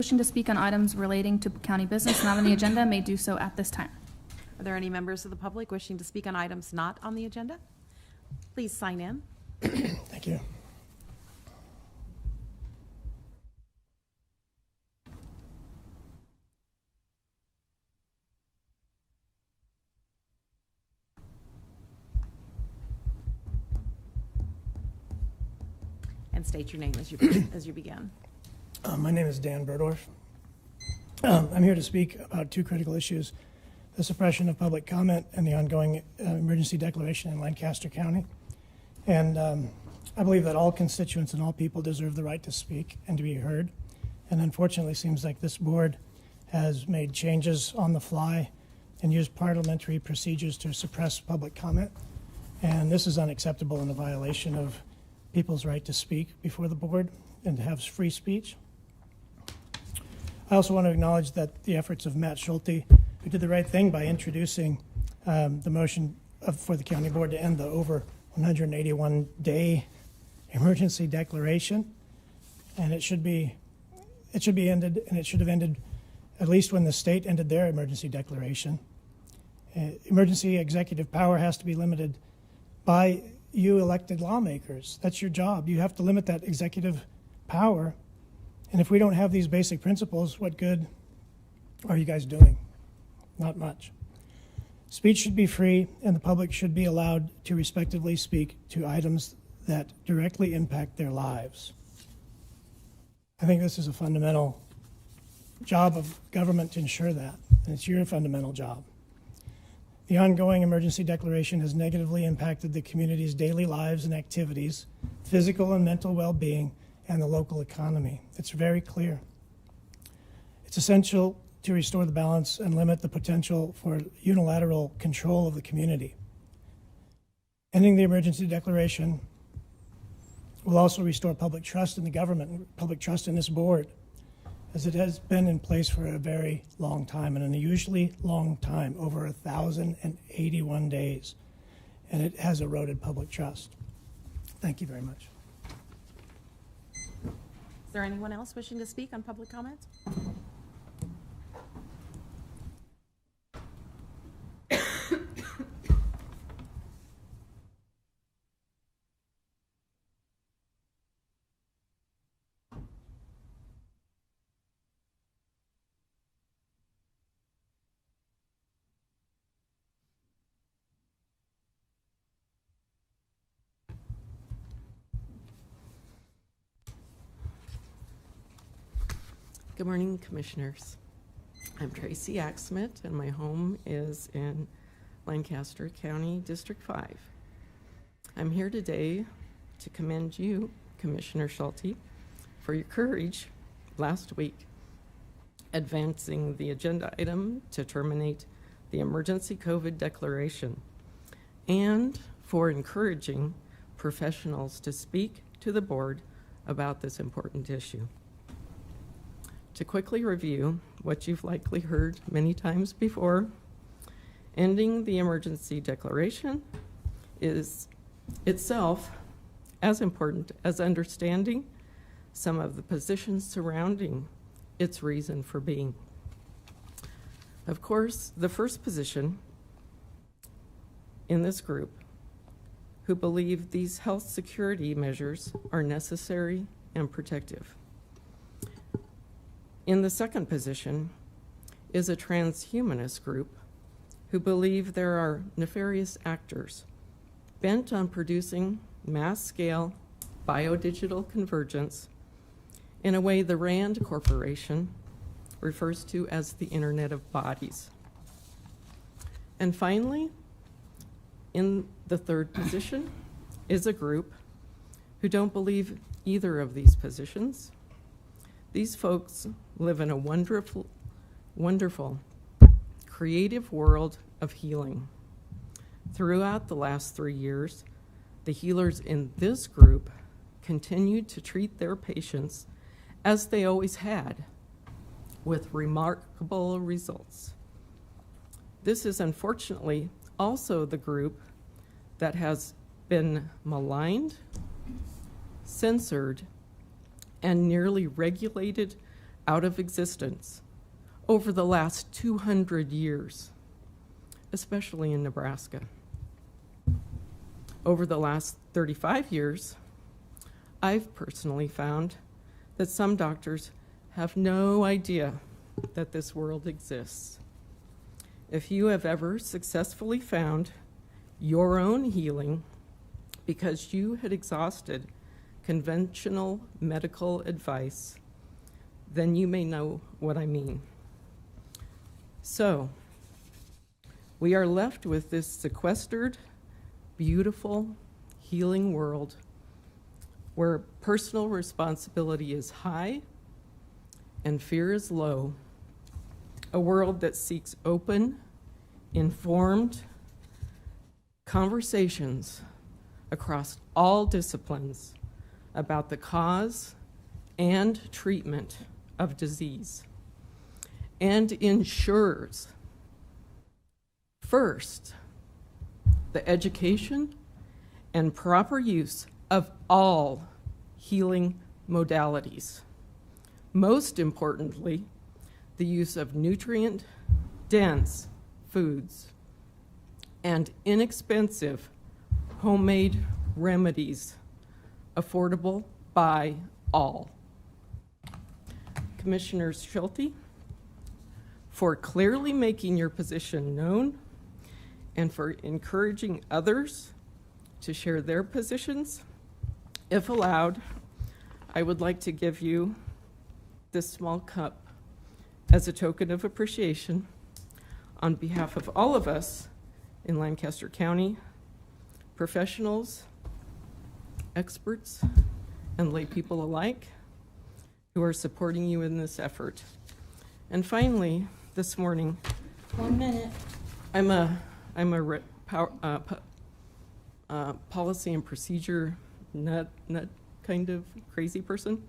wishing to speak on items relating to county business not on the agenda may do so at this time. Are there any members of the public wishing to speak on items not on the agenda? Please sign in. Thank you. And state your name as you begin. My name is Dan Burdorf. I'm here to speak about two critical issues: the suppression of public comment and the ongoing emergency declaration in Lancaster County. And I believe that all constituents and all people deserve the right to speak and to be heard. And unfortunately, it seems like this board has made changes on the fly and used parliamentary procedures to suppress public comment. And this is unacceptable and a violation of people's right to speak before the board and to have free speech. I also want to acknowledge that the efforts of Matt Schulte, who did the right thing by introducing the motion for the county board to end the over 181-day emergency declaration, and it should be ended, and it should have ended at least when the state ended their emergency declaration. Emergency executive power has to be limited by you elected lawmakers. That's your job. You have to limit that executive power. And if we don't have these basic principles, what good are you guys doing? Not much. Speech should be free, and the public should be allowed to respectively speak to items that directly impact their lives. I think this is a fundamental job of government to ensure that, and it's your fundamental job. The ongoing emergency declaration has negatively impacted the community's daily lives and activities, physical and mental well-being, and the local economy. It's very clear. It's essential to restore the balance and limit the potential for unilateral control of the community. Ending the emergency declaration will also restore public trust in the government and public trust in this board, as it has been in place for a very long time, an unusually long time, over 1,081 days, and it has eroded public trust. Thank you very much. Is there anyone else wishing to speak on public comment? Good morning, Commissioners. I'm Tracy Axsmith, and my home is in Lancaster County, District 5. I'm here today to commend you, Commissioner Schulte, for your courage last week advancing the agenda item to terminate the emergency COVID declaration, and for encouraging professionals to speak to the board about this important issue. To quickly review what you've likely heard many times before, ending the emergency declaration is itself as important as understanding some of the positions surrounding its reason for being. Of course, the first position in this group who believe these health security measures are necessary and protective. In the second position is a transhumanist group who believe there are nefarious actors bent on producing mass-scale biodigital convergence in a way the RAND Corporation refers to as the Internet of Bodies. And finally, in the third position is a group who don't believe either of these positions. These folks live in a wonderful, creative world of healing. Throughout the last 3 years, the healers in this group continued to treat their patients as they always had, with remarkable results. This is unfortunately also the group that has been maligned, censored, and nearly regulated out of existence over the last 200 years, especially in Nebraska. Over the last 35 years, I've personally found that some doctors have no idea that this world exists. If you have ever successfully found your own healing because you had exhausted conventional medical advice, then you may know what I mean. So, we are left with this sequestered, beautiful, healing world where personal responsibility is high and fear is low, a world that seeks open, informed conversations across all disciplines about the cause and treatment of disease, and ensures, first, the education and proper use of all healing modalities. Most importantly, the use of nutrient-dense foods and inexpensive homemade remedies affordable by all. Commissioners Schulte, for clearly making your position known and for encouraging others to share their positions. If allowed, I would like to give you this small cup as a token of appreciation on behalf of all of us in Lancaster County, professionals, experts, and lay people alike who are supporting you in this effort. And finally, this morning, 1 minute. I'm a policy and procedure nut kind of crazy person.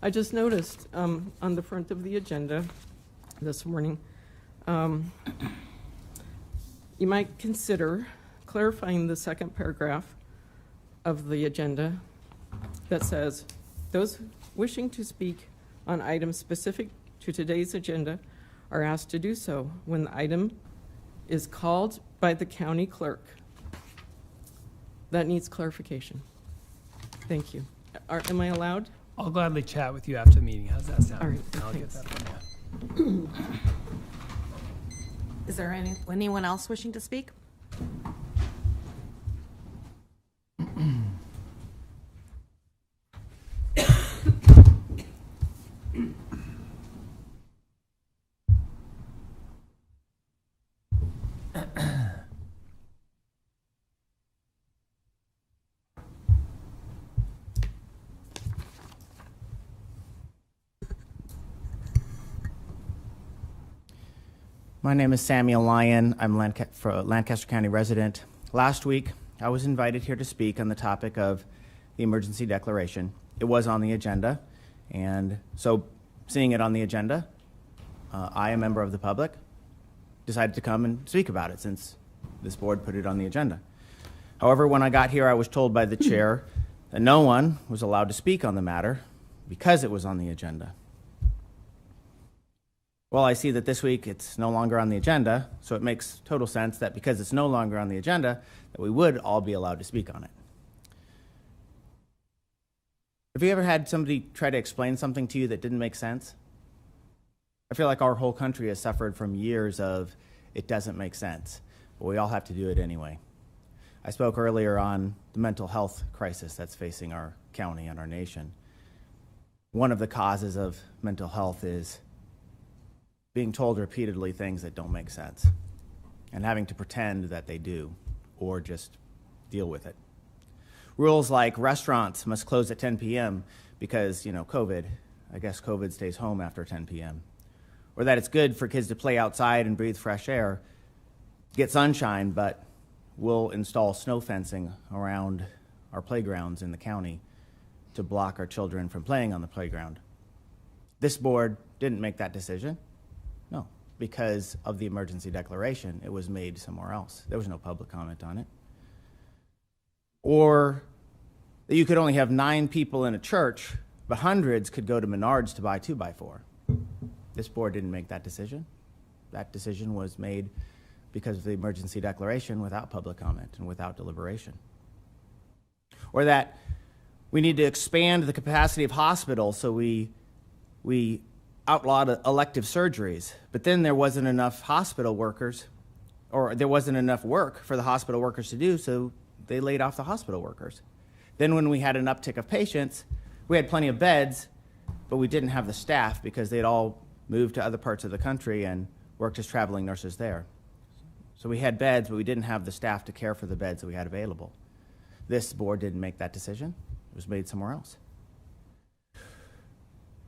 I just noticed on the front of the agenda this morning, you might consider clarifying the second paragraph of the agenda that says, those wishing to speak on items specific to today's agenda are asked to do so when the item is called by the county clerk. That needs clarification. Thank you. Am I allowed? I'll gladly chat with you after the meeting. How's that sound? All right, I'll get thanks. that from you. Is there anyone else wishing to speak? My name is Samuel Lyon. I'm a Lancaster County resident. Last week, I was invited here to speak on the topic of the emergency declaration. It was on the agenda, and so seeing it on the agenda, I, a member of the public, decided to come and speak about it since this board put it on the agenda. However, when I got here, I was told by the chair that no one was allowed to speak on the matter because it was on the agenda. Well, I see that this week it's no longer on the agenda, so it makes total sense that because it's no longer on the agenda, that we would all be allowed to speak on it. Have you ever had somebody try to explain something to you that didn't make sense? I feel like our whole country has suffered from years of it doesn't make sense, but we all have to do it anyway. I spoke earlier on the mental health crisis that's facing our county and our nation. One of the causes of mental health is being told repeatedly things that don't make sense and having to pretend that they do or just deal with it. Rules like restaurants must close at 10 p.m. because, COVID, I guess COVID stays home after 10 p.m. Or that it's good for kids to play outside and breathe fresh air, get sunshine, but we'll install snow fencing around our playgrounds in the county to block our children from playing on the playground. This board didn't make that decision. No, because of the emergency declaration, it was made somewhere else. There was no public comment on it. Or that you could only have 9 people in a church, but hundreds could go to Menards to buy 2x4. This board didn't make that decision. That decision was made because of the emergency declaration without public comment and without deliberation. Or that we need to expand the capacity of hospitals, so we outlawed elective surgeries, but then there wasn't enough hospital workers, or there wasn't enough work for the hospital workers to do, so they laid off the hospital workers. Then when we had an uptick of patients, we had plenty of beds, but we didn't have the staff because they'd all moved to other parts of the country and worked as traveling nurses there. So we had beds, but we didn't have the staff to care for the beds that we had available. This board didn't make that decision. It was made somewhere else.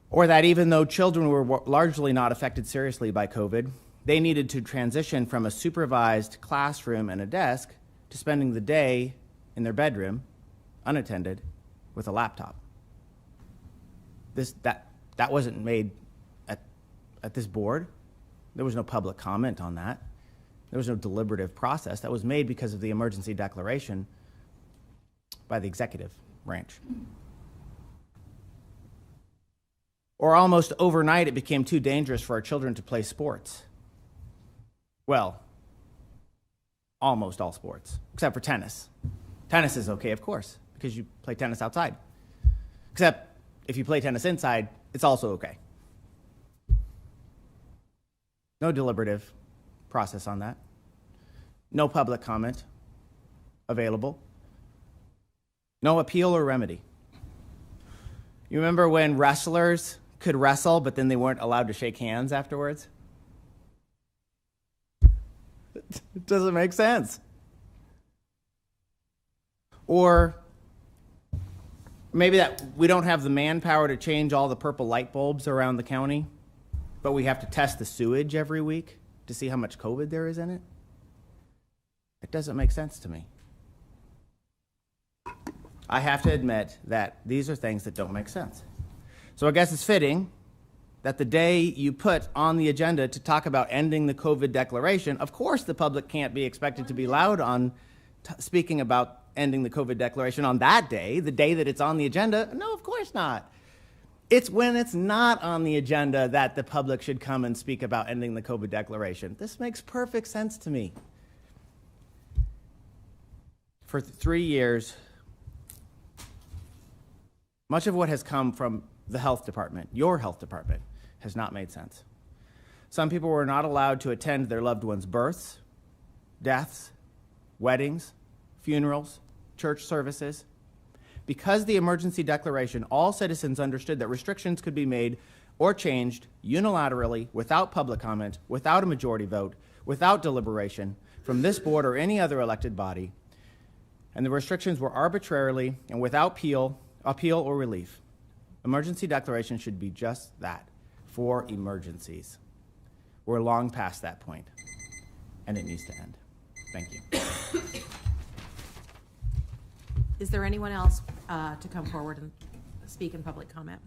Or that even though children were largely not affected seriously by COVID, they needed to transition from a supervised classroom and a desk to spending the day in their bedroom, unattended, with a laptop. That wasn't made at this board. There was no public comment on that. There was no deliberative process. That was made because of the emergency declaration by the executive branch. Or almost overnight, it became too dangerous for our children to play sports. Well, almost all sports, except for tennis. Tennis is okay, of course, because you play tennis outside. Except if you play tennis inside, it's also okay. No deliberative process on that. No public comment available. No appeal or remedy. You remember when wrestlers could wrestle, but then they weren't allowed to shake hands afterwards? It doesn't make sense. Or maybe that we don't have the manpower to change all the purple light bulbs around the county, but we have to test the sewage every week to see how much COVID there is in it. It doesn't make sense to me. I have to admit that these are things that don't make sense. So I guess it's fitting that the day you put on the agenda to talk about ending the COVID declaration, of course the public can't be expected to be loud on speaking about ending the COVID declaration on that day, the day that it's on the agenda. No, of course not. It's when it's not on the agenda that the public should come and speak about ending the COVID declaration. This makes perfect sense to me. For 3 years, much of what has come from the health department, your health department, has not made sense. Some people were not allowed to attend their loved ones' births, deaths, weddings, funerals, church services. Because the emergency declaration, all citizens understood that restrictions could be made or changed unilaterally, without public comment, without a majority vote, without deliberation from this board or any other elected body. And the restrictions were arbitrarily and without appeal or relief. Emergency declaration should be just that, for emergencies. We're long past that point, and it needs to end. Thank you. Is there anyone else to come forward and speak in public comment?